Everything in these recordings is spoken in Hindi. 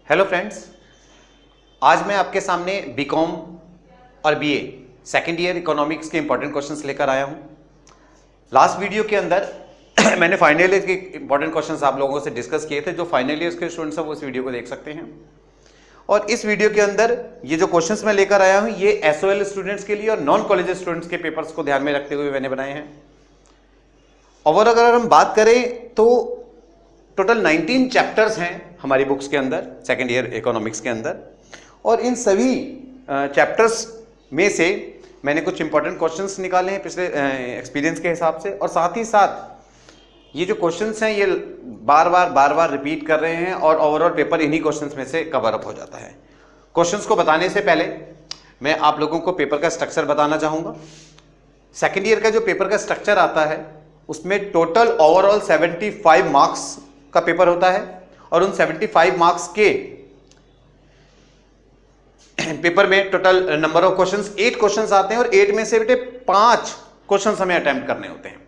हेलो फ्रेंड्स, आज मैं आपके सामने बीकॉम और बीए सेकेंड ईयर इकोनॉमिक्स के इंपॉर्टेंट क्वेश्चंस लेकर आया हूं। लास्ट वीडियो के अंदर मैंने फाइनल ईयर के इंपॉर्टेंट क्वेश्चंस आप लोगों से डिस्कस किए थे। जो फाइनल ईयर के स्टूडेंट्स हैं वो इस वीडियो को देख सकते हैं। और इस वीडियो के अंदर ये जो क्वेश्चंस मैं लेकर आया हूं ये एसओएल स्टूडेंट्स के लिए और नॉन कॉलेज स्टूडेंट्स के पेपर्स को ध्यान में रखते हुए मैंने बनाए हैं। और अगर हम बात करें तो टोटल 19 चैप्टर्स हैं हमारी बुक्स के अंदर सेकेंड ईयर इकोनॉमिक्स के अंदर, और इन सभी चैप्टर्स में से मैंने कुछ इंपॉर्टेंट क्वेश्चंस निकाले हैं पिछले एक्सपीरियंस के हिसाब से। और साथ ही साथ ये जो क्वेश्चंस हैं ये बार बार रिपीट कर रहे हैं और ओवरऑल पेपर इन्हीं क्वेश्चंस में से कवर अप हो जाता है। क्वेश्चंस को बताने से पहले मैं आप लोगों को पेपर का स्ट्रक्चर बताना चाहूँगा। सेकेंड ईयर का जो पेपर का स्ट्रक्चर आता है उसमें टोटल ओवरऑल 75 मार्क्स का पेपर होता है, और उन 75 मार्क्स के पेपर में total number of questions 8 questions आते हैं, और 8 में से बेटे 5 क्वेश्चंस हमें अटेम्प्ट करने होते हैं।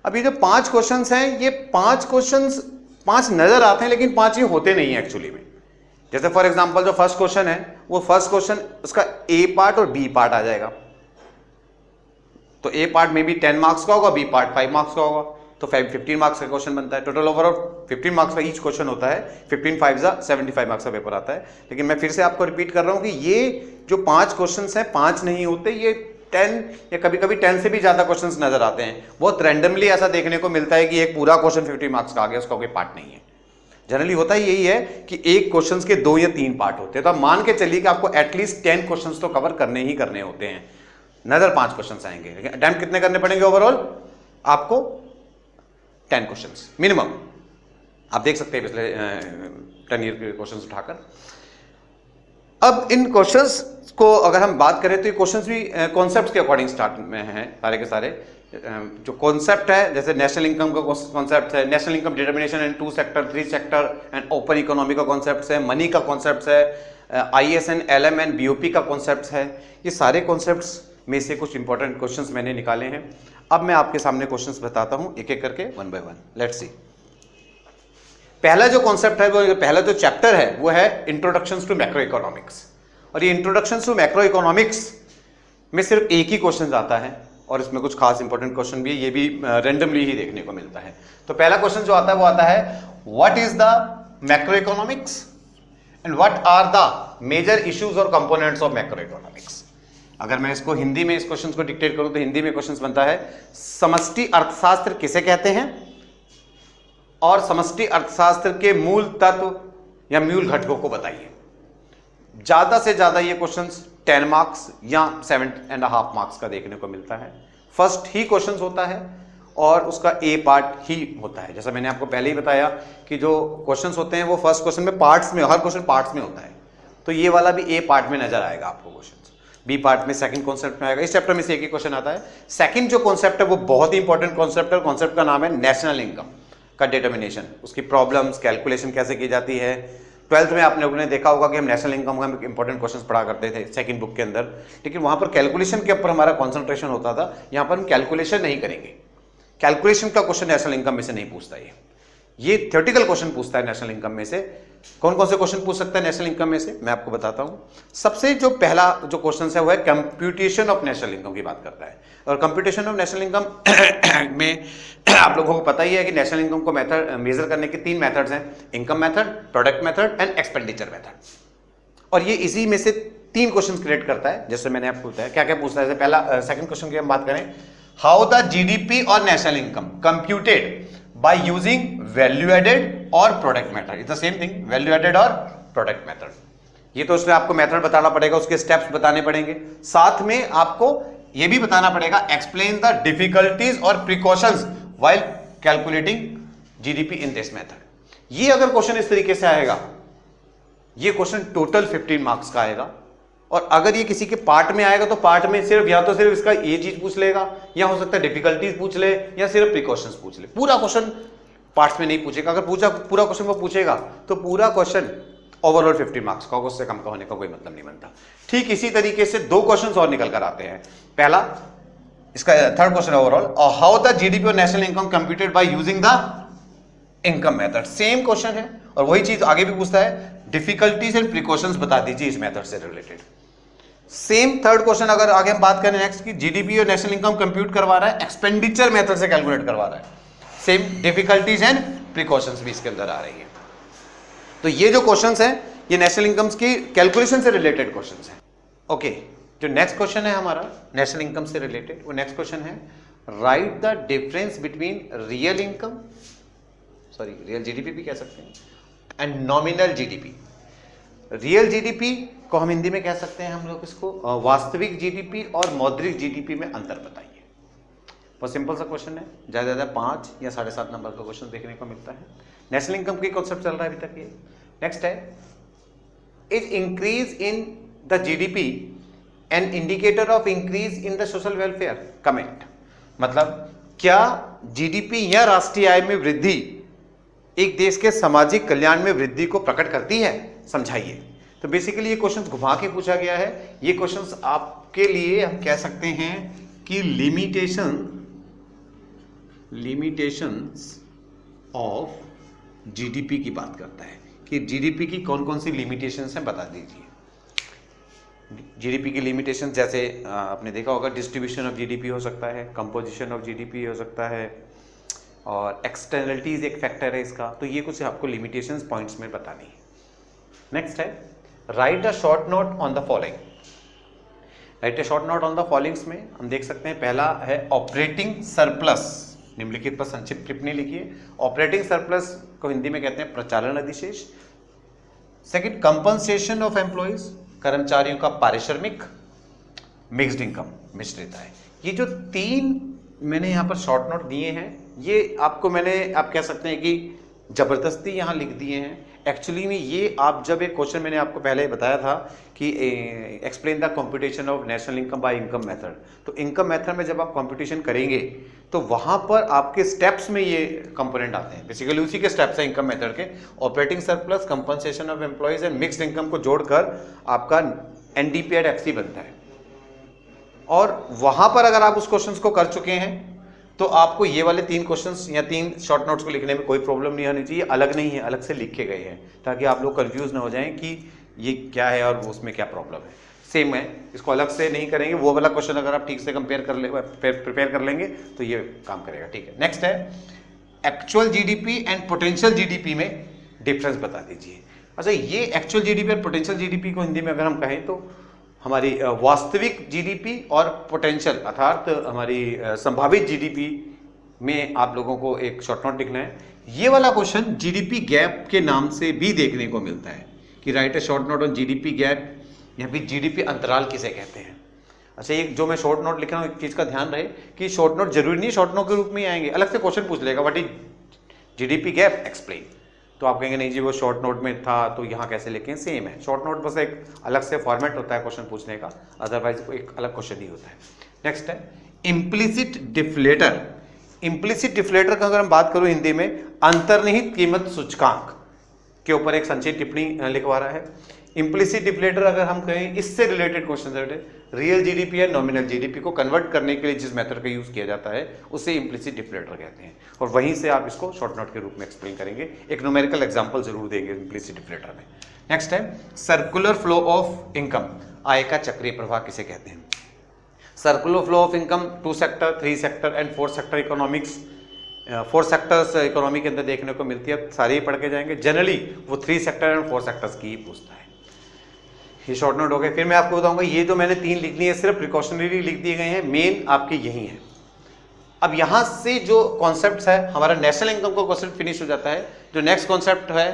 अभी जो 5 क्वेश्चंस हैं ये 5 क्वेश्चंस 5 नजर आते हैं लेकिन 5 ही होते नहीं है एक्चुअली में। जैसे फॉर एग्जांपल जो फर्स्ट क्वेश्चन है वो फर्स्ट क्वेश्चन उसका ए पार्ट और बी पार्ट आ जाएगा। तो ए पार्ट में भी 10 मार्क्स का होगा, बी पार्ट 5 मार्क्स का होगा, तो 15 मार्क्स का क्वेश्चन बनता है। टोटल ओवरऑल 15 मार्क्स का ईच क्वेश्चन होता है। 15 5 75 मार्क्स का पेपर आता है। लेकिन मैं फिर से आपको रिपीट कर रहा हूं कि ये जो 5 क्वेश्चंस हैं 5 नहीं होते, ये 10 या कभी कभी 10 से भी ज्यादा क्वेश्चंस नजर आते हैं। बहुत रैंडमली ऐसा देखने को मिलता है कि एक पूरा क्वेश्चन 50 मार्क्स का आ गया, उसका कोई पार्ट नहीं है। जनरली होता ही यही है कि एक क्वेश्चन के 2 या 3 पार्ट होते हैं। तो आप मान के चलिए कि आपको एटलीस्ट 10 क्वेश्चन तो कवर करने ही करने होते हैं। नजर 5 क्वेश्चन आएंगे लेकिन अटेम्प्ट कितने करने पड़ेंगे ओवरऑल आपको? 10 क्वेश्चंस मिनिमम। आप देख सकते हैं पिछले 10 ईयर के क्वेश्चंस उठाकर। अब इन क्वेश्चंस को अगर हम बात करें तो ये क्वेश्चंस भी कॉन्सेप्ट्स के अकॉर्डिंग स्टार्ट में हैं सारे के सारे। जो कॉन्सेप्ट है जैसे नेशनल इनकम का कॉन्सेप्ट है, national income determination in 2 sector 3 sector and open economy का कॉन्सेप्ट है, मनी का कॉन्सेप्ट है, ISN LMN BOP का कॉन्सेप्ट है। ये सारे कॉन्सेप्ट्स में से कुछ इंपॉर्टेंट क्वेश्चंस मैंने निकाले हैं। अब मैं आपके सामने क्वेश्चंस बताता हूं एक एक करके one by one. Let's see. पहला जो कॉन्सेप्ट है वो पहला जो चैप्टर है वो है इंट्रोडक्शंस टू मैक्रो इकोनॉमिक्स। और ये इंट्रोडक्शंस टू मैक्रो इकोनॉमिक्स में सिर्फ एक ही क्वेश्चन आता है और इसमें कुछ खास इंपॉर्टेंट क्वेश्चन भी है, ये भी रैंडमली ही देखने को मिलता है। तो पहला क्वेश्चन जो आता है वो आता है what is the macro economics and what are the major issues और कंपोनेंट्स ऑफ मैक्रो इकोनॉमिक्स। अगर मैं इसको हिंदी में इस क्वेश्चन को डिक्टेट करूं तो हिंदी में क्वेश्चन बनता है समष्टि अर्थशास्त्र किसे कहते हैं और समष्टि अर्थशास्त्र के मूल तत्व या मूल घटकों को बताइए। ज्यादा से ज्यादा ये क्वेश्चंस 10 मार्क्स या 7.5 मार्क्स का देखने को मिलता है। फर्स्ट ही क्वेश्चन होता है और उसका ए पार्ट ही होता है। जैसा मैंने आपको पहले ही बताया कि जो क्वेश्चंस होते हैं वो फर्स्ट क्वेश्चन में पार्ट्स में, हर क्वेश्चन पार्ट्स में होता है। तो ये वाला भी ए पार्ट में नजर आएगा आपको क्वेश्चन। बी पार्ट में सेकंड कॉन्सेप्ट में आएगा। इस चैप्टर में से एक ही क्वेश्चन आता है। सेकंड जो कॉन्सेप्ट है वो बहुत ही इंपॉर्टेंट कॉन्सेप्ट है। कॉन्सेप्ट का नाम है नेशनल इनकम का डिटर्मिनेशन, उसकी प्रॉब्लम्स, कैलकुलेशन कैसे की जाती है। 12th में आप लोगों ने देखा होगा कि हम नेशनल इनकम का इंपॉर्टेंट क्वेश्चन पढ़ा करते थे सेकंड बुक के अंदर, लेकिन वहां पर कैलकुलेशन के ऊपर हमारा कॉन्सेंट्रेशन होता था। यहां पर हम कैलकुलेशन नहीं करेंगे। कैलकुलेशन का क्वेश्चन नेशनल इनकम में से नहीं पूछता। ये थ्योरेटिकल क्वेश्चन पूछता है नेशनल इनकम में से। कौन कौन से क्वेश्चन पूछ सकता है नेशनल इनकम में से मैं आपको बताता हूं। सबसे जो पहला जो क्वेश्चन है वो है कंप्यूटेशन ऑफ नेशनल इनकम की बात करता है। और कंप्यूटेशन ऑफ नेशनल इनकम में आप लोगों को पता ही है कि नेशनल इनकम को मेथड मेजर करने के 3 मेथड्स हैं, income method, product method and expenditure method. और ये इसी में से 3 क्वेश्चन क्रिएट करता है। जैसे मैंने आपको बताया क्या क्या पूछता है। पहला सेकंड क्वेश्चन की हम बात करें, हाउ द GDP और national income computed by using value added और product method। It's the same thing, value added और product method। ये तो उसमें आपको मेथड बताना पड़ेगा, उसके स्टेप्स बताने पड़ेंगे। साथ में आपको ये भी बताना पड़ेगा एक्सप्लेन द डिफिकल्टीज और precautions while calculating GDP in this method. ये अगर क्वेश्चन इस तरीके से आएगा, ये क्वेश्चन टोटल 15 मार्क्स का आएगा। और अगर ये किसी के पार्ट में आएगा तो पार्ट में सिर्फ या तो सिर्फ इसका ये चीज पूछ लेगा, या हो सकता है डिफिकल्टीज पूछ ले, या सिर्फ प्रिकॉशंस पूछ ले। पूरा क्वेश्चन पार्ट्स में नहीं पूछेगा। अगर पूरा क्वेश्चन वो पूछेगा तो पूरा क्वेश्चन ओवरऑल 50 मार्क्स का, उससे कम का होने का कोई मतलब नहीं बनता। ठीक इसी तरीके से 2 क्वेश्चन और निकल कर आते हैं। पहला इसका third question overall, how the GDP और national income computed by using the income method. Same question है और वही चीज आगे भी पूछता है, डिफिकल्टीज एंड प्रिकॉशंस बता दीजिए इस मेथड से रिलेटेड। सेम थर्ड क्वेश्चन अगर आगे हम बात करें नेक्स्ट की, जीडीपी और नेशनल इनकम कंप्यूट करवा रहा है, एक्सपेंडिचर मेथड से कैलकुलेट करवा रहा है, सेम डिफिकल्टीज एंड प्रिकॉशंस भी इसके अंदर आ रही है। तो ये जो क्वेश्चंस हैं ये नेशनल इनकम्स की कैलकुलेशन से रिलेटेड क्वेश्चंस हैं। ओके, जो नेक्स्ट क्वेश्चन है हमारा नेशनल इनकम से रिलेटेड, वो नेक्स्ट क्वेश्चन है right the difference between real income, sorry real GDP भी कह सकते हैं, and nominal GDP. Real GDP को हम हिंदी में कह सकते हैं हम लोग इसको वास्तविक जीडीपी और मौद्रिक जीडीपी में अंतर बताइए। बहुत सिंपल सा क्वेश्चन है, ज़्यादा ज़्यादा 5 या 7.5 नंबर का क्वेश्चन देखने को मिलता है। नेशनल इनकम की कॉन्सेप्ट चल रहा है अभी तक ये। नेक्स्ट है, is increase in the GDP an indicator of increase in the social welfare. Comment, मतलब क्या जीडीपी या राष्ट्रीय आय में वृद्धि एक देश के सामाजिक कल्याण में वृद्धि को प्रकट करती है, समझाइए। तो बेसिकली ये क्वेश्चन घुमा के पूछा गया है। ये क्वेश्चन आपके लिए हम कह सकते हैं कि लिमिटेशंस ऑफ जीडीपी की बात करता है कि जीडीपी की कौन कौन सी लिमिटेशंस हैं बता दीजिए। जीडीपी की लिमिटेशन जैसे आपने देखा होगा, डिस्ट्रीब्यूशन ऑफ जीडीपी हो सकता है, कंपोजिशन ऑफ जीडीपी हो सकता है, और एक्सटर्नलिटीज एक फैक्टर है इसका। तो ये कुछ आपको लिमिटेशंस पॉइंट्स में बतानी है। नेक्स्ट है, right a short note on the following. Right a short note on the followings में हम देख सकते हैं, पहला है ऑपरेटिंग सरप्लस, निम्नलिखित पर संक्षिप्त टिप्पणी लिखिए। ऑपरेटिंग सरप्लस को हिंदी में कहते हैं प्रचालन अधिशेष। सेकंड, कंपनसेशन ऑफ एम्प्लॉइज, कर्मचारियों का पारिश्रमिक। मिक्स्ड इनकम, मिश्रित आय। ये जो 3 मैंने यहाँ पर शॉर्ट नोट दिए हैं, ये आपको मैंने आप कह सकते हैं कि जबरदस्ती यहाँ लिख दिए हैं। एक्चुअली में ये आप जब एक क्वेश्चन मैंने आपको पहले ही बताया था कि explain the computation of national income by income method, तो इनकम मेथड में जब आप कंप्यूटेशन करेंगे तो वहाँ पर आपके स्टेप्स में ये कंपोनेंट आते हैं। बेसिकली उसी के स्टेप्स हैं इनकम मेथड के, operating surplus, compensation of employees and mixed income को जोड़कर आपका NDP/FC बनता है। और वहाँ पर अगर आप उस क्वेश्चन को कर चुके हैं तो आपको ये वाले 3 क्वेश्चंस या 3 शॉर्ट नोट्स को लिखने में कोई प्रॉब्लम नहीं होनी चाहिए। अलग नहीं है, अलग से लिखे गए हैं ताकि आप लोग कंफ्यूज ना हो जाएं कि ये क्या है और उसमें क्या प्रॉब्लम है। सेम है, इसको अलग से नहीं करेंगे। वो वाला क्वेश्चन अगर आप ठीक से प्रिपेयर कर लेंगे तो ये काम करेगा। ठीक है, नेक्स्ट है actual GDP and potential GDP में डिफरेंस बता दीजिए। अच्छा, ये एक्चुअल जीडीपी और पोटेंशियल जीडीपी को हिंदी में अगर हम कहें तो हमारी वास्तविक जीडीपी और पोटेंशियल अर्थात हमारी संभावित जीडीपी में आप लोगों को एक शॉर्ट नोट लिखना है। ये वाला क्वेश्चन जीडीपी गैप के नाम से भी देखने को मिलता है कि right a short note on GDP gap या फिर जीडीपी अंतराल किसे कहते हैं। अच्छा, एक जो मैं शॉर्ट नोट लिख रहा हूँ, एक चीज़ का ध्यान रहे कि शॉर्ट नोट जरूरी नहीं शॉर्ट नोट के रूप में ही आएंगे, अलग से क्वेश्चन पूछ लेगा what is GDP gap explain, तो आप कहेंगे नहीं जी वो शॉर्ट नोट में था तो यहाँ कैसे लिखें। सेम है, शॉर्ट नोट बस एक अलग से फॉर्मेट होता है क्वेश्चन पूछने का, अदरवाइज एक अलग क्वेश्चन ही होता है। नेक्स्ट है इम्प्लिसिट डिफ्लेटर। इम्प्लिसिट डिफ्लेटर का अगर हम बात करूँ हिंदी में, अंतर्निहित कीमत सूचकांक के ऊपर एक संक्षिप्त टिप्पणी लिखवा रहा है। इम्प्लिसिट डिफ्लेटर अगर हम कहें, इससे रिलेटेड क्वेश्चन रियल जीडीपी या नॉमिनल जीडीपी को कन्वर्ट करने के लिए जिस मेथड का यूज किया जाता है उसे इम्प्लिसिट डिफ्लेटर कहते हैं, और वहीं से आप इसको शॉर्ट नोट के रूप में एक्सप्लेन करेंगे। एक न्यूमेरिकल एग्जांपल जरूर देंगे इम्प्लिसिट डिफ्लेटर में। नेक्स्ट है सर्कुलर फ्लो ऑफ इनकम, आय का चक्रीय प्रवाह किसे कहते हैं। Circular flow of income 2 sector, 3 sector and 4 sector economics, 4 sectors economy के अंदर देखने को मिलती है। सारे ही पढ़ के जाएंगे, जनरली वो 3 सेक्टर एंड 4 सेक्टर्स की ही पूछता है। ये शॉर्ट नोट हो गए। फिर मैं आपको बताऊंगा ये जो मैंने 3 लिख दिए सिर्फ प्रिकॉशनरी लिख दिए गए हैं, मेन आपके यही है। अब यहां से जो कॉन्सेप्ट है हमारा नेशनल इनकम का कॉन्सेप्ट फिनिश हो जाता है। जो नेक्स्ट कॉन्सेप्ट है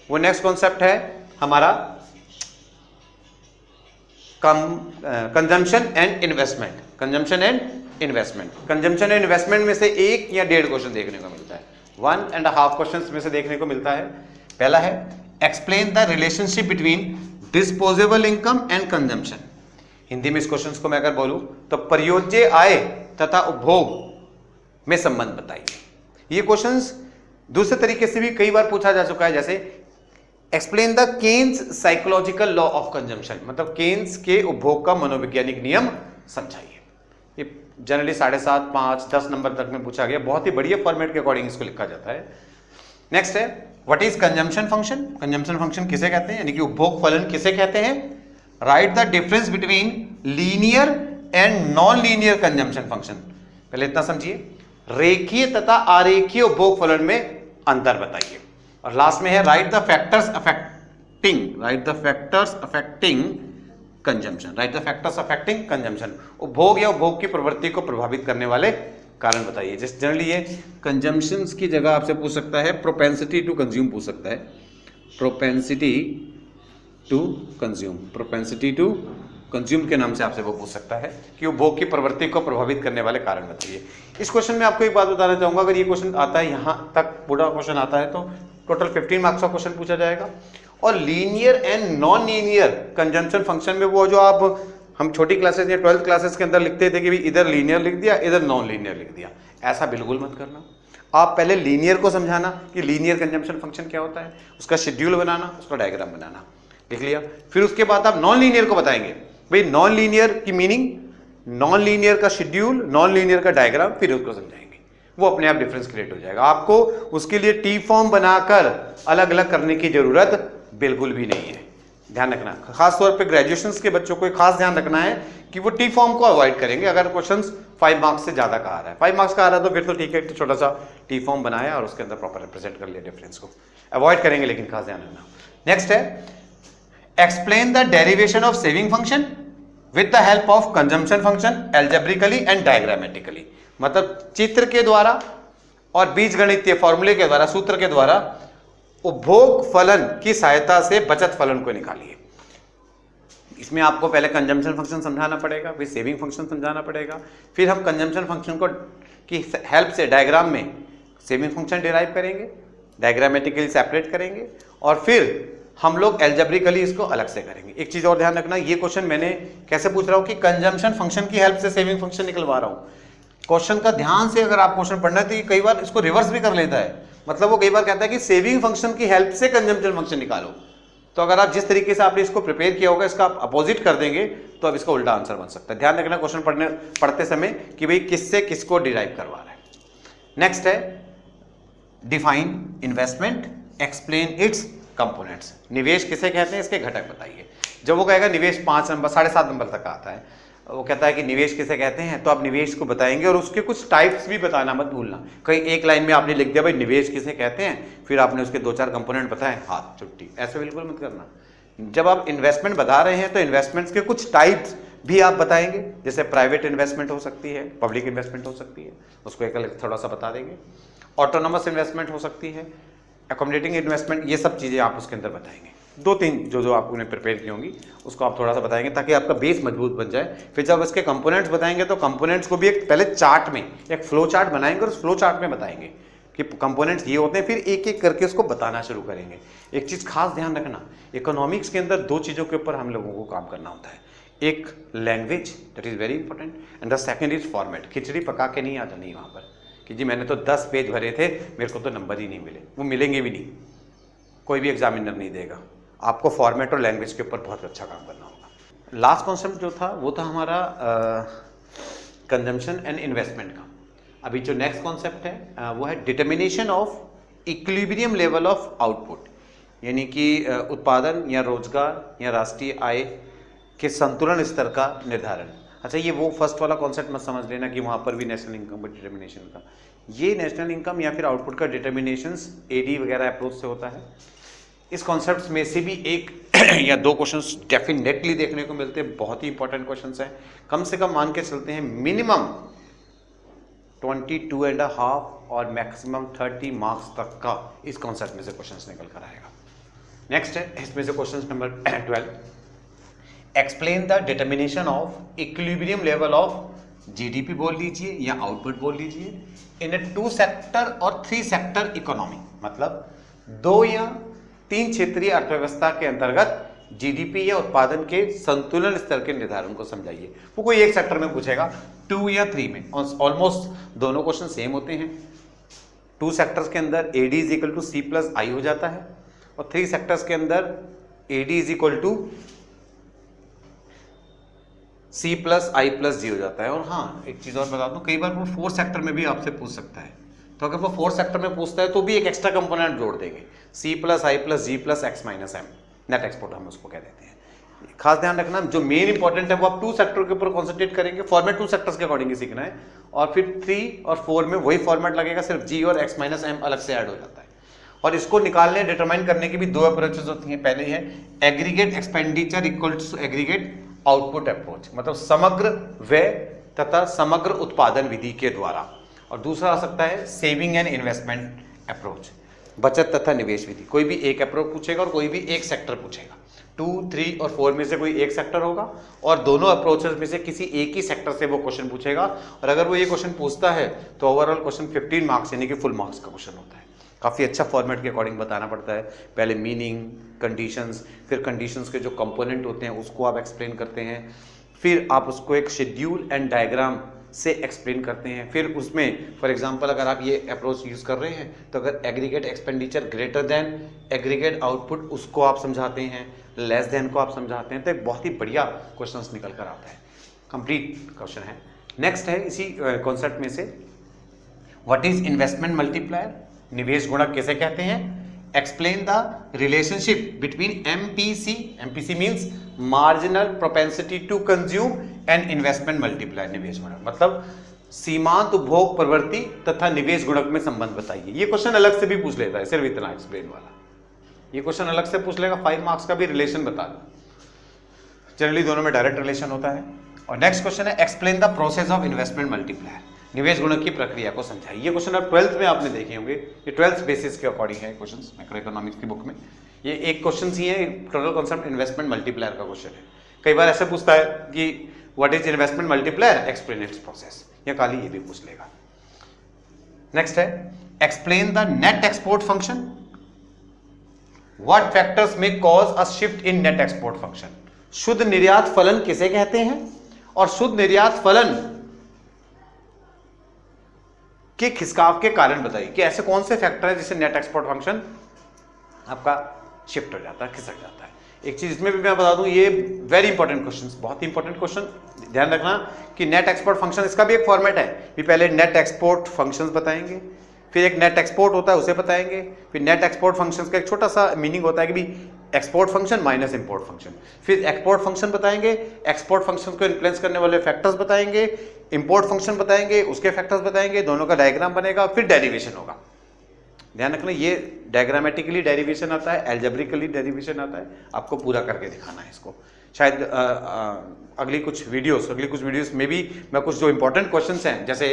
वो नेक्स्ट कॉन्सेप्ट है हमारा consumption and investment. Consumption and investment, consumption and investment में से 1 या 1.5 क्वेश्चन देखने को मिलता है, 1.5 क्वेश्चन में से देखने को मिलता है। पहला है explain the relationship between disposable income and consumption. Hindi में इस क्वेश्चन को मैं अगर बोलूं तो प्रयोज्य आय तथा उपभोग में संबंध बताइए। ये क्वेश्चंस दूसरे तरीके से भी कई बार पूछा जा चुका है, जैसे explain the Keynes psychological law of consumption, मतलब केन्स के उपभोग का मनोवैज्ञानिक नियम समझाइए। ये जनरली 7.5, 5, 10 नंबर तक में पूछा गया, बहुत ही बढ़िया फॉर्मेट के अकॉर्डिंग इसको लिखा जाता है। नेक्स्ट है what is consumption function, consumption function किसे कहते हैं, यानी कि उपभोग फलन किसे कहते हैं। Right the difference between linear and non linear consumption function. पहले इतना समझिए, रेखीय तथा आरेखीय उपभोग फलन में अंतर बताइए। और लास्ट में है right the factors affecting consumption, right the factors affecting consumption, उपभोग या उपभोग की प्रवृत्ति को प्रभावित करने वाले कारण बताइए। जैसे जनरली ये कंजम्पशंस की जगह आपसे पूछ सकता है प्रोपेंसिटी टू कंज्यूम पूछ सकता है, प्रोपेंसिटी टू कंज्यूम के नाम से आपसे वो पूछ सकता है कि उपभोग की प्रवृत्ति को प्रभावित करने वाले कारण बताइए। इस क्वेश्चन में आपको एक बात बताना चाहूंगा, अगर ये क्वेश्चन आता है यहां तक पूरा क्वेश्चन आता है तो टोटल 15 मार्क्स का क्वेश्चन पूछा जाएगा। और linear and non linear consumption function में वो जो आप हम छोटी क्लासेस या 12th क्लासेस के अंदर लिखते थे कि भाई इधर लीनियर लिख दिया इधर नॉन लीनियर लिख दिया, ऐसा बिल्कुल मत करना। आप पहले लीनियर को समझाना कि लीनियर कंजम्पशन फंक्शन क्या होता है, उसका शेड्यूल बनाना, उसका डायग्राम बनाना, लिख लिया। फिर उसके बाद आप नॉन लीनियर को बताएंगे, भाई नॉन लीनियर की मीनिंग, नॉन लीनियर का शेड्यूल, नॉन लीनियर का डायग्राम, फिर उसको समझाएंगे। वो अपने आप डिफरेंस क्रिएट हो जाएगा। आपको उसके लिए टी फॉर्म बनाकर अलग अलग करने की जरूरत बिल्कुल भी नहीं है, ध्यान रखना। खासतौर पे ग्रेजुएशंस के बच्चों को खास ध्यान रखना है कि वो टी फॉर्म को अवॉइड करेंगे। अगर क्वेश्चंस 5 मार्क्स से ज्यादा का आ रहा है, 5 मार्क्स का आ रहा है तो फिर तो ठीक है, तो छोटा सा टी फॉर्म बनाया और उसके अंदर प्रॉपर रिप्रेजेंट कर लिया, डिफरेंस को अवॉइड करेंगे, लेकिन खास ध्यान रखना। नेक्स्ट है explain the derivation of saving function with the help of consumption function algebraically and diagrammatically, मतलब चित्र के द्वारा और बीजगणितीय फॉर्मूले के द्वारा, सूत्र के द्वारा उपभोग फलन की सहायता से बचत फलन को निकालिए। इसमें आपको पहले कंजम्पशन फंक्शन समझाना पड़ेगा, फिर सेविंग फंक्शन समझाना पड़ेगा, फिर हम कंजम्पशन फंक्शन को की हेल्प से डायग्राम में सेविंग फंक्शन डिराइव करेंगे, डायग्रामेटिकली सेपरेट करेंगे, और फिर हम लोग एल्जेब्रिकली इसको अलग से करेंगे। एक चीज और ध्यान रखना, ये क्वेश्चन मैंने कैसे पूछ रहा हूं कि कंजम्पशन फंक्शन की हेल्प से सेविंग फंक्शन निकलवा रहा हूं। क्वेश्चन का ध्यान से अगर आप क्वेश्चन पढ़ना है तो कई बार इसको रिवर्स भी कर लेता है, मतलब वो कई बार कहता है कि सेविंग फंक्शन की हेल्प से कंजम्पशन फंक्शन निकालो। तो अगर आप जिस तरीके से आपने इसको प्रिपेयर किया होगा इसका आप अपोजिट कर देंगे तो अब इसका उल्टा आंसर बन सकता है। ध्यान रखना क्वेश्चन पढ़ते समय कि भाई किससे किसको डिराइव करवा रहा है। नेक्स्ट है define investment, explain it's components. निवेश किसे कहते हैं, इसके घटक बताइए। जब वो कहेगा निवेश 5 नंबर 7.5 नंबर तक आता है, वो कहता है कि निवेश किसे कहते हैं, तो आप निवेश को बताएंगे और उसके कुछ टाइप्स भी बताना मत भूलना। कहीं एक लाइन में आपने लिख दिया भाई निवेश किसे कहते हैं, फिर आपने उसके 2-4 कंपोनेंट बताए, हाथ छुट्टी, ऐसे बिल्कुल मत करना। जब आप इन्वेस्टमेंट बता रहे हैं तो इन्वेस्टमेंट्स के कुछ टाइप्स भी आप बताएंगे, जैसे प्राइवेट इन्वेस्टमेंट हो सकती है, पब्लिक इन्वेस्टमेंट हो सकती है, उसको एक अलग थोड़ा सा बता देंगे। ऑटोनोमस इन्वेस्टमेंट हो सकती है, अकोमोडेटिंग इन्वेस्टमेंट, ये सब चीज़ें आप उसके अंदर बताएंगे। 2-3 जो आपने प्रिपेयर की होंगी उसको आप थोड़ा सा बताएंगे ताकि आपका बेस मजबूत बन जाए। फिर जब उसके कंपोनेंट्स बताएंगे तो कंपोनेंट्स को भी एक पहले चार्ट में एक फ्लो चार्ट बनाएंगे और उस फ्लो चार्ट में बताएंगे कि कंपोनेंट्स ये होते हैं, फिर एक एक करके उसको बताना शुरू करेंगे। एक चीज़ खास ध्यान रखना, इकोनॉमिक्स के अंदर 2 चीज़ों के ऊपर हम लोगों को काम करना होता है, एक language that is very important and the second is format. खिचड़ी पका के नहीं आ जानी वहाँ पर कि जी मैंने तो 10 पेज भरे थे मेरे को तो नंबर ही नहीं मिले, वो मिलेंगे भी नहीं, कोई भी एग्जामिनर नहीं देगा। आपको फॉर्मेट और लैंग्वेज के ऊपर बहुत अच्छा काम करना होगा। लास्ट कॉन्सेप्ट जो था वो था हमारा कंजम्पशन एंड इन्वेस्टमेंट का। अभी जो नेक्स्ट कॉन्सेप्ट है वो है determination of equilibrium level of output, यानी कि उत्पादन या रोजगार या राष्ट्रीय आय के संतुलन स्तर का निर्धारण। अच्छा, ये वो फर्स्ट वाला कॉन्सेप्ट मत समझ लेना कि वहाँ पर भी नेशनल इनकम का डिटर्मिनेशन का, ये नेशनल इनकम या फिर आउटपुट का डिटर्मिनेशंस एडी वगैरह अप्रोच से होता है। इस कॉन्सेप्ट में से भी एक या 2 क्वेश्चंस डेफिनेटली देखने को मिलते हैं, बहुत ही इंपॉर्टेंट क्वेश्चंस हैं। कम से कम मान के चलते हैं मिनिमम 22.5 और मैक्सिमम 30 मार्क्स तक का इस कॉन्सेप्ट में से क्वेश्चंस निकल कर आएगा। नेक्स्ट है इसमें से question number 12, explain the determination of equilibrium level of GDP बोल लीजिए या आउटपुट बोल लीजिए इन ए 2 सेक्टर और 3 सेक्टर इकोनॉमी, मतलब 2 या 3 क्षेत्रीय अर्थव्यवस्था के अंतर्गत जीडीपी या उत्पादन के संतुलन स्तर के निर्धारण को समझाइए। वो कोई एक सेक्टर में पूछेगा, 2 या 3 में, ऑलमोस्ट दोनों क्वेश्चन सेम होते हैं। 2 सेक्टर्स के अंदर AD is equal to C plus I हो जाता है और 3 सेक्टर्स के अंदर AD is equal to C plus I plus G हो जाता है। और हाँ, एक चीज और बता दूं, कई बार वो 4 सेक्टर में भी आपसे पूछ सकता है तो अगर वो फोर्थ सेक्टर में पूछता है तो भी एक एक्स्ट्रा कंपोनेंट जोड़ देंगे, C plus I plus G plus X minus M, net export हम उसको कह देते हैं। खास ध्यान रखना, जो मेन इंपॉर्टेंट है वो आप 2 सेक्टर के ऊपर कॉन्सेंट्रेट करेंगे, फॉर्मेट 2 सेक्टर्स के अकॉर्डिंग ही सीखना है, और फिर 3 और 4 में वही फॉर्मेट लगेगा, सिर्फ जी और एक्स माइनस एम अलग से ऐड हो जाता है। और इसको निकालने डिटरमाइन करने की भी 2 अप्रोचेस होती हैं। पहले है aggregate expenditure equal to aggregate output approach, मतलब समग्र व्यय तथा समग्र उत्पादन विधि के द्वारा, और दूसरा आ सकता है सेविंग एंड इन्वेस्टमेंट अप्रोच, बचत तथा निवेश विधि। कोई भी एक अप्रोच पूछेगा और कोई भी एक सेक्टर पूछेगा, 2, 3 और 4 में से कोई एक सेक्टर होगा, और दोनों अप्रोचेस में से किसी एक ही सेक्टर से वो क्वेश्चन पूछेगा। और अगर वो ये क्वेश्चन पूछता है तो ओवरऑल क्वेश्चन 15 मार्क्स यानी कि फुल मार्क्स का क्वेश्चन होता है। काफ़ी अच्छा फॉर्मेट के अकॉर्डिंग बताना पड़ता है, पहले मीनिंग, कंडीशंस, फिर कंडीशंस के जो कंपोनेंट होते हैं उसको आप एक्सप्लेन करते हैं, फिर आप उसको एक शेड्यूल एंड डायग्राम से एक्सप्लेन करते हैं, फिर उसमें फॉर एग्जांपल अगर आप ये अप्रोच यूज़ कर रहे हैं तो अगर aggregate expenditure greater than aggregate output उसको आप समझाते हैं, लेस देन को आप समझाते हैं, तो एक बहुत ही बढ़िया क्वेश्चंस निकल कर आता है, कंप्लीट क्वेश्चन है। नेक्स्ट है इसी कॉन्सेप्ट में से, व्हाट इज इन्वेस्टमेंट मल्टीप्लायर, निवेश गुणक किसे कहते हैं, explain the relationship between MPC, MPC means marginal propensity to consume and investment multiplier, निवेश गुणक मतलब सीमांत उपभोग प्रवृत्ति तथा निवेश गुणक में संबंध बताइए। ये क्वेश्चन अलग से भी पूछ लेता है, सिर्फ इतना एक्सप्लेन वाला, ये क्वेश्चन अलग से पूछ लेगा, 5 मार्क्स का भी रिलेशन बता दो, जनरली दोनों में डायरेक्ट रिलेशन होता है। और नेक्स्ट क्वेश्चन है explain the process of investment multiplier, निवेश गुणक की प्रक्रिया को समझाइए। ये क्वेश्चन आप 12th में आपने देखे होंगे, ये 12th बेसिस के अकॉर्डिंग है क्वेश्चंस मैक्रो इकोनॉमिक्स की बुक में। ये एक क्वेश्चन ही है, टोटल कॉन्सेप्ट इन्वेस्टमेंट मल्टीप्लायर का क्वेश्चन है। कई बार ऐसे पूछता है कि what is investment multiplier, explain its process, या खाली ये भी पूछ लेगा। नेक्स्ट है explain the net export function, what factors may cause a shift in net export function, शुद्ध निर्यात फलन किसे कहते हैं, और शुद्ध निर्यात फलन के खिसकाव के कारण बताइए कि ऐसे कौन से फैक्टर है जिससे नेट एक्सपोर्ट फंक्शन आपका शिफ्ट हो जाता है, खिसक जाता है। एक चीज इसमें भी मैं बता दूं, ये वेरी इंपॉर्टेंट क्वेश्चन, बहुत इंपॉर्टेंट क्वेश्चन, ध्यान रखना कि नेट एक्सपोर्ट फंक्शन, इसका भी एक फॉर्मेट है कि पहले नेट एक्सपोर्ट फंक्शंस बताएंगे, फिर एक नेट एक्सपोर्ट होता है उसे बताएंगे, फिर नेट एक्सपोर्ट फंक्शंस का एक छोटा सा मीनिंग होता है कि भी export function minus import function, फिर एक्सपोर्ट फंक्शन बताएंगे, एक्सपोर्ट फंक्शन को इन्फ्लुएंस करने वाले फैक्टर्स बताएंगे, इंपोर्ट फंक्शन बताएंगे, उसके फैक्टर्स बताएंगे, दोनों का डायग्राम बनेगा, फिर डेरिवेशन होगा। ध्यान रखना ये डायग्रामेटिकली डेरिवेशन आता है, एल्जेब्रिकली डेरिवेशन आता है, आपको पूरा करके दिखाना है इसको। शायद अगली कुछ वीडियोस में भी मैं कुछ जो इंपॉर्टेंट क्वेश्चंस हैं, जैसे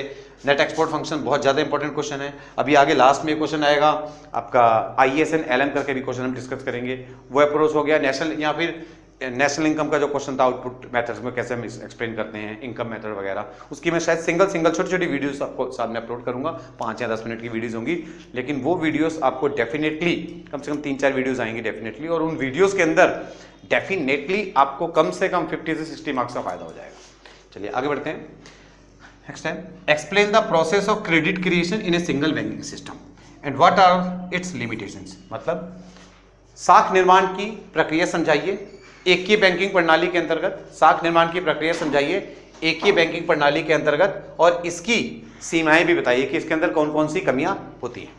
नेट एक्सपोर्ट फंक्शन बहुत ज़्यादा इंपॉर्टेंट क्वेश्चन है, अभी आगे लास्ट में क्वेश्चन आएगा आपका ISN LM करके भी क्वेश्चन हम डिस्कस करेंगे, वो अप्रोच हो गया नेशनल, या फिर नेशनल इनकम का जो क्वेश्चन था आउटपुट मेथड्स में कैसे हम एक्सप्लेन करते हैं, इनकम मेथड वगैरह, उसकी मैं शायद सिंगल छोटी वीडियोस आपको सामने अपलोड करूंगा, 5 या 10 मिनट की वीडियोस होंगी, लेकिन वो वीडियोस आपको डेफिनेटली कम से कम 3-4 वीडियोस आएंगी डेफिनेटली, और उन वीडियोस के अंदर डेफिनेटली आपको कम से कम 50 से 60 मार्क्स का फायदा हो जाएगा। चलिए आगे बढ़ते हैं। Next time explain the process of credit creation in a single banking system and what are its limitations, मतलब साख निर्माण की प्रक्रिया समझाइए एक ही बैंकिंग प्रणाली के अंतर्गत, साख निर्माण की प्रक्रिया समझाइए एक ही बैंकिंग प्रणाली के अंतर्गत, और इसकी सीमाएं भी बताइए कि इसके अंदर कौन कौन सी कमियां होती हैं।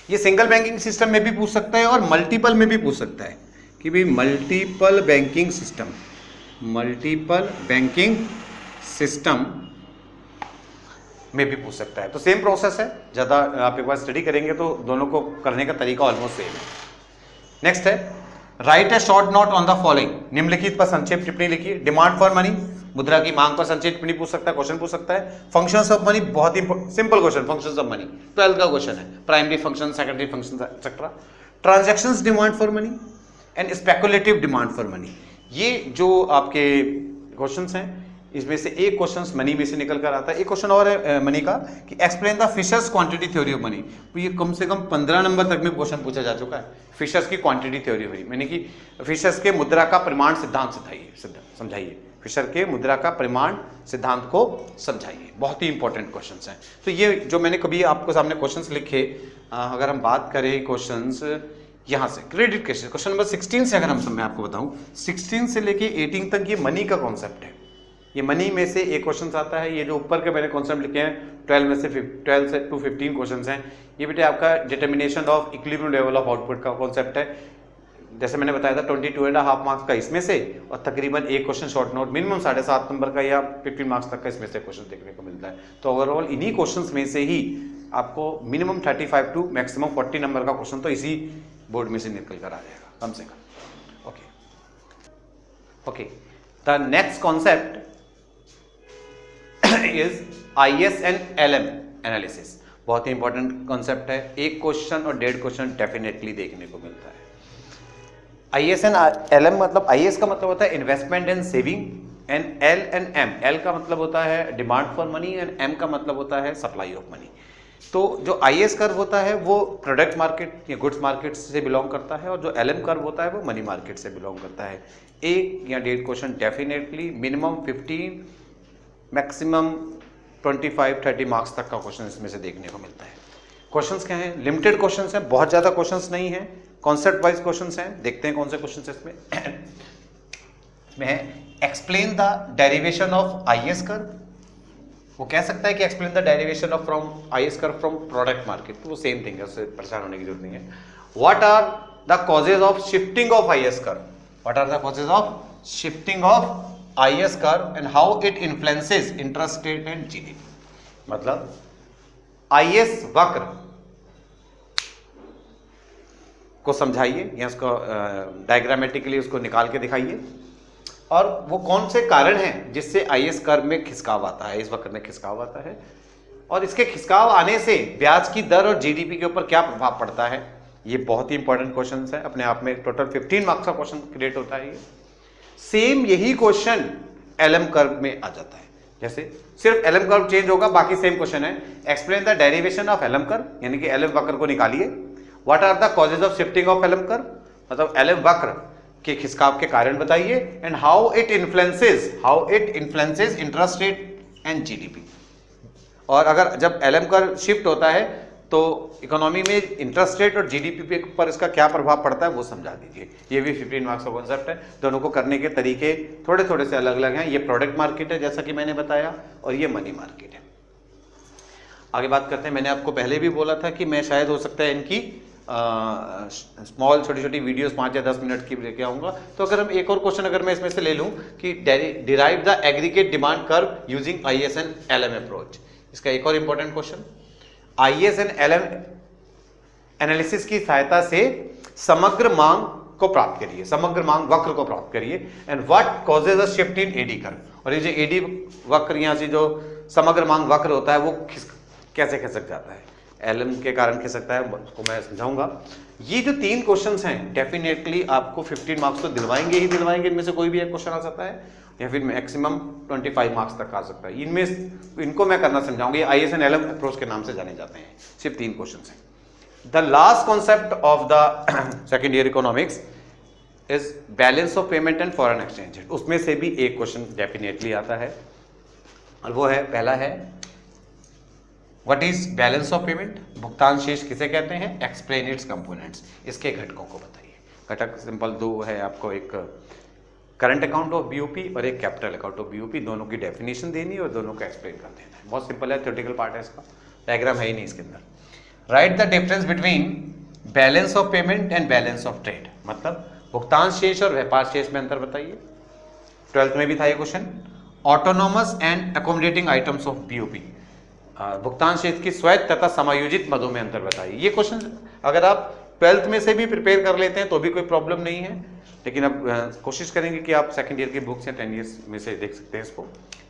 ये सिंगल बैंकिंग सिस्टम में भी पूछ सकता है और मल्टीपल में भी पूछ सकता है कि भाई मल्टीपल बैंकिंग सिस्टम में भी पूछ सकता है। तो सेम प्रोसेस है, ज़्यादा आप एक बार स्टडी करेंगे तो दोनों को करने का तरीका ऑलमोस्ट सेम है। नेक्स्ट है right A short note on the following, निम्नलिखित पर संक्षेप टिप्पणी लिखिए। डिमांड फॉर मनी, मुद्रा की मांग पर संक्षेप टिप्पणी पूछ सकता है, क्वेश्चन पूछ सकता है। फंक्शंस ऑफ मनी, बहुत ही simple question, functions of money 12th का क्वेश्चन है, primary function, secondary function etcetera. Transactions demand for money and speculative demand for money, ये जो आपके क्वेश्चंस हैं इसमें से एक क्वेश्चन मनी में से निकल कर आता है। एक क्वेश्चन और है मनी का कि explain the Fisher's quantity theory of money, तो ये कम से कम 15 नंबर तक में क्वेश्चन पूछा जा चुका है। फिशर्स की क्वांटिटी थ्योरी हुई, यानी कि फिशर्स के मुद्रा का परिमाण सिद्धांत समझाइए, फिशर के मुद्रा का परिमाण सिद्धांत को समझाइए, बहुत ही इंपॉर्टेंट क्वेश्चंस हैं। तो ये जो मैंने कभी आपको सामने क्वेश्चंस लिखे, अगर हम बात करें क्वेश्चंस यहाँ से क्रेडिट क्वेश्चन नंबर 16 से, अगर मैं आपको बताऊं 16 से लेके 18 तक ये मनी का कॉन्सेप्ट है। ये मनी में से एक क्वेश्चन आता है। ये जो ऊपर के मैंने कॉन्सेप्ट लिखे हैं 12 से टू 15 क्वेश्चन हैं, ये बेटे आपका determination of equilibrium level of output का कॉन्सेप्ट है। जैसे मैंने बताया था 22.5 मार्क्स का इसमें से, और तकरीबन एक question short note minimum 7.5 number का या 15 मार्क्स तक का इसमें से क्वेश्चन देखने को मिलता है। तो ओवरऑल इन्हीं क्वेश्चंस में से ही आपको मिनिमम 35 टू मैक्सिमम 40 नंबर का क्वेश्चन तो इसी बोर्ड में से निकल कर आ जाएगा कम से कम। Okay, the next concept is IS and LM analysis. बहुत ही इंपॉर्टेंट कॉन्सेप्ट है, एक क्वेश्चन और 1.5 क्वेश्चन डेफिनेटली देखने को मिलता है। IS एंड LM मतलब IS का मतलब होता है investment and saving, and L and M, L का मतलब होता है demand for money and M का मतलब होता है सप्लाई ऑफ मनी। तो जो IS कर्व होता है वो प्रोडक्ट मार्केट या गुड्स मार्केट से बिलोंग करता है, और जो LM कर्व होता है वो मनी मार्केट से बिलोंग करता है। एक या 1.5 question definitely minimum 15 maximum 25-30 marks तक का क्वेश्चन इसमें से देखने को मिलता है। क्वेश्चंस क्या हैं? लिमिटेड क्वेश्चंस हैं, बहुत ज़्यादा क्वेश्चंस नहीं हैं, कॉन्सेप्ट वाइज क्वेश्चंस हैं। देखते हैं कौन से क्वेश्चंस इसमें में है। Explain the derivation of IS curve. वो कह सकता है कि explain the derivation of from IS curve from product market, तो वो सेम थिंग है, उससे परेशान होने की जरूरत नहीं है। What are the causes of shifting of IS curve? What are the causes of shifting of IS curve and how it influences interest rate and GDP। मतलब IS वक्र को समझाइए या उसको डायग्रामेटिकली उसको निकाल के दिखाइए, और वो कौन से कारण हैं जिससे IS कर्व में खिसकाव आता है, इस वक्र में खिसकाव आता है, और इसके खिसकाव आने से ब्याज की दर और GDP के ऊपर क्या प्रभाव पड़ता है। ये बहुत ही इंपॉर्टेंट क्वेश्चन है, अपने आप में टोटल 15 मार्क्स का क्वेश्चन क्रिएट होता है। ये सेम यही क्वेश्चन LM कर्व में आ जाता है। जैसे सिर्फ LM कर्व चेंज होगा, बाकी सेम क्वेश्चन है। Explain the derivation of LM curve, यानी कि LM वक्र को निकालिए। What are the causes of shifting of LM curve, मतलब LM वक्र के खिसकाव के कारण बताइए। And how it influences interest rate and GDP। और अगर जब LM कर्व शिफ्ट होता है तो इकोनॉमी में इंटरेस्ट रेट और GDP पर इसका क्या प्रभाव पड़ता है वो समझा दीजिए। ये भी 15 मार्क्स का कॉन्सेप्ट है। दोनों को करने के तरीके थोड़े थोड़े से अलग अलग हैं। ये प्रोडक्ट मार्केट है जैसा कि मैंने बताया, और ये मनी मार्केट है। आगे बात करते हैं। मैंने आपको पहले भी बोला था कि मैं शायद हो सकता है इनकी स्मॉल छोटी छोटी वीडियोस 5 या 10 मिनट की लेके आऊंगा। तो अगर हम एक और क्वेश्चन अगर मैं इसमें से ले लूं कि derive the aggregate demand curve using IS and LM approach, इसका एक और important question. IS and LM analysis की सहायता से समग्र मांग को प्राप्त करिए, समग्र मांग वक्र को प्राप्त करिए। And what causes a shift in AD curve. और ये जो AD वक्र यहाँ से जो समग्र मांग वक्र होता है वो कैसे खिसक जाता है, LM के कारण खिसकता है, उसको मैं समझाऊंगा। ये जो 3 क्वेश्चंस हैं डेफिनेटली आपको 15 मार्क्स तो दिलवाएंगे ही दिलवाएंगे। इनमें से कोई भी एक क्वेश्चन आ सकता है या फिर मैक्सिमम 25 मार्क्स तक आ सकता है। इनमें इनको मैं करना समझाऊंगा। ये IS एंड LM अप्रोच के नाम से जाने जाते हैं। सिर्फ 3 क्वेश्चन हैं। The last concept of the second year economics is balance of payment and foreign exchange. उसमें से भी एक क्वेश्चन डेफिनेटली आता है, और वो है, पहला है what is balance of payment. भुगतान शेष किसे कहते हैं? Explain it's components. इसके घटकों को बताइए। घटक सिंपल 2 है आपको, एक करंट अकाउंट ऑफ BOP और एक कैपिटल अकाउंट ऑफ BOP। दोनों की डेफिनेशन देनी है और दोनों को एक्सप्लेन कर देना है। बहुत सिंपल है, थ्योरेटिकल पार्ट है इसका, डायग्राम है ही नहीं इसके अंदर। Right the difference between balance of payment and balance of trade. मतलब भुगतान शेष और व्यापार शेष में अंतर बताइए। 12th में भी था ये question. Autonomous and accommodating items of BOP। भुगतान शेष की स्वायत्त तथा समायोजित मदों में अंतर बताइए। ये क्वेश्चन अगर आप 12th में से भी प्रिपेयर कर लेते हैं तो भी कोई प्रॉब्लम नहीं है, लेकिन अब कोशिश करेंगे कि आप सेकंड ईयर की बुक्स या 10 ईयर्स में से देख सकते हैं इसको।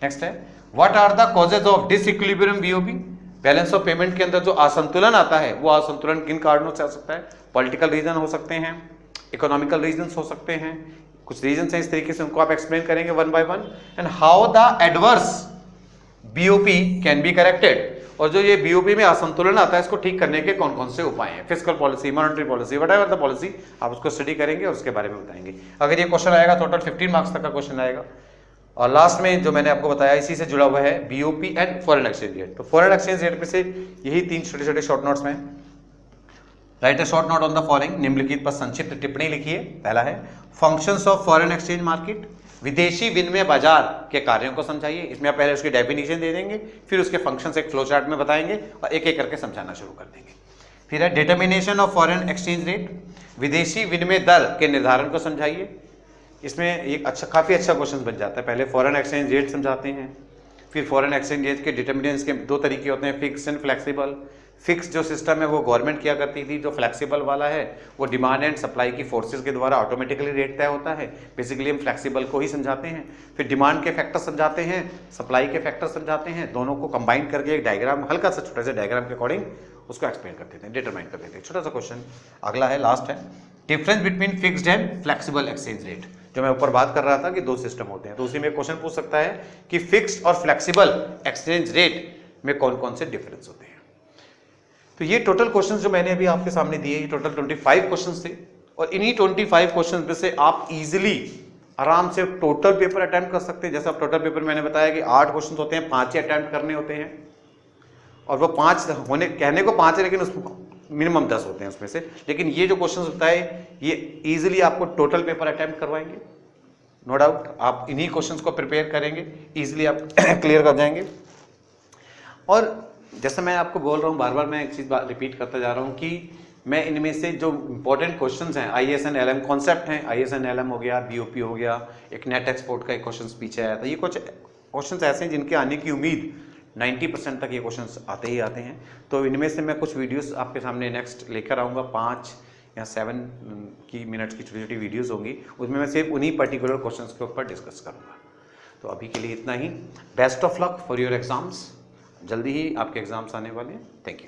नेक्स्ट है what are the causes of disequilibrium BOP। Balance of payment के अंदर जो असंतुलन आता है वो असंतुलन किन कारणों से आ सकता है? पॉलिटिकल रीजन हो सकते हैं, इकोनॉमिकल रीजन हो सकते हैं, कुछ रीजन हैं इस तरीके से, उनको आप एक्सप्लेन करेंगे 1 by 1। And how the adverse BOP can be corrected. और जो ये BOP में असंतुलन आता है इसको ठीक करने के कौन कौन से उपाय हैं? Fiscal policy, monetary policy, whatever the policy, आप उसको स्टडी करेंगे और उसके बारे में बताएंगे। अगर ये क्वेश्चन आएगा टोटल 15 मार्क्स तक का क्वेश्चन आएगा। और लास्ट में जो मैंने आपको बताया इसी से जुड़ा हुआ है BOP and foreign exchange rate. तो फॉरेन एक्सचेंज रेट में से यही 3 छोटे छोटे शॉर्ट नोट्स में right a short note on the following. निम्नलिखित पर संक्षिप्त टिप्पणी लिखिए। पहला है functions of foreign exchange market. विदेशी विनिमय बाजार के कार्यों को समझाइए। इसमें आप पहले उसकी डेफिनेशन दे देंगे, फिर उसके फंक्शंस एक फ्लो चार्ट में बताएंगे और एक एक करके समझाना शुरू कर देंगे। फिर है determination of foreign exchange rate, विदेशी विनिमय दर के निर्धारण को समझाइए। इसमें एक काफ़ी अच्छा क्वेश्चन बन जाता है। पहले फॉरेन एक्सचेंज रेट समझाते हैं, फिर फॉरेन एक्सचेंज रेट के डिटर्मिनेंट्स के दो तरीके होते हैं, फिक्स एंड फ्लेक्सिबल। फिक्स जो सिस्टम है वो गवर्नमेंट किया करती थी, जो फ्लेक्सिबल वाला है वो डिमांड एंड सप्लाई की फोर्सेस के द्वारा ऑटोमेटिकली रेट तय होता है। बेसिकली हम फ्लेक्सिबल को ही समझाते हैं। फिर डिमांड के फैक्टर समझाते हैं, सप्लाई के फैक्टर समझाते हैं, दोनों को कंबाइन करके एक डायग्राम, हल्का सा छोटा सा डायग्राम के अकॉर्डिंग उसको एक्सप्लेन कर देते हैं, डिटरमाइन कर देते हैं। छोटा सा क्वेश्चन अगला है, लास्ट है, difference between fixed and flexible exchange rate. जो मैं ऊपर बात कर रहा था कि दो सिस्टम होते हैं, तो उसी में क्वेश्चन पूछ सकता है कि फिक्स्ड और फ्लेक्सिबल एक्सचेंज रेट में कौन कौन से डिफरेंस होते हैं। तो ये टोटल क्वेश्चंस जो मैंने अभी आपके सामने दिए, ये टोटल 25 क्वेश्चंस थे और इन्हीं 25 क्वेश्चंस में से आप इजीली आराम से टोटल पेपर अटेम्प्ट कर सकते हैं। जैसे आप टोटल पेपर मैंने बताया कि 8 क्वेश्चंस होते हैं, 5 ही अटेम्प्ट करने होते हैं और वो 5 होने, कहने को 5 है लेकिन उस मिनिमम 10 होते हैं उसमें से। लेकिन ये जो क्वेश्चंस बताए ये इजीली आपको टोटल पेपर अटेम्प्ट करवाएंगे, नो डाउट। आप इन्हीं क्वेश्चंस को प्रिपेयर करेंगे, इजीली आप क्लियर कर जाएंगे। और जैसा मैं आपको बोल रहा हूँ, बार बार मैं एक चीज़ रिपीट करता जा रहा हूँ कि मैं इनमें से जो इंपॉर्टेंट क्वेश्चंस हैं, ISN-LM कॉन्सेप्ट हैं, ISN-LM हो गया, BOP हो गया, एक नेट एक्सपोर्ट का एक क्वेश्चन पीछे आया था, ये कुछ क्वेश्चन ऐसे हैं जिनके आने की उम्मीद 90% तक ये क्वेश्चंस आते ही आते हैं। तो इनमें से मैं कुछ वीडियोस आपके सामने नेक्स्ट लेकर आऊँगा, 5 या 7 की मिनट्स की छोटी छोटी वीडियोस होंगी, उसमें मैं सिर्फ उन्हीं पर्टिकुलर क्वेश्चंस के ऊपर डिस्कस करूँगा। तो अभी के लिए इतना ही। Best of luck for your exams. जल्दी ही आपके एग्जाम्स आने वाले हैं। Thank you.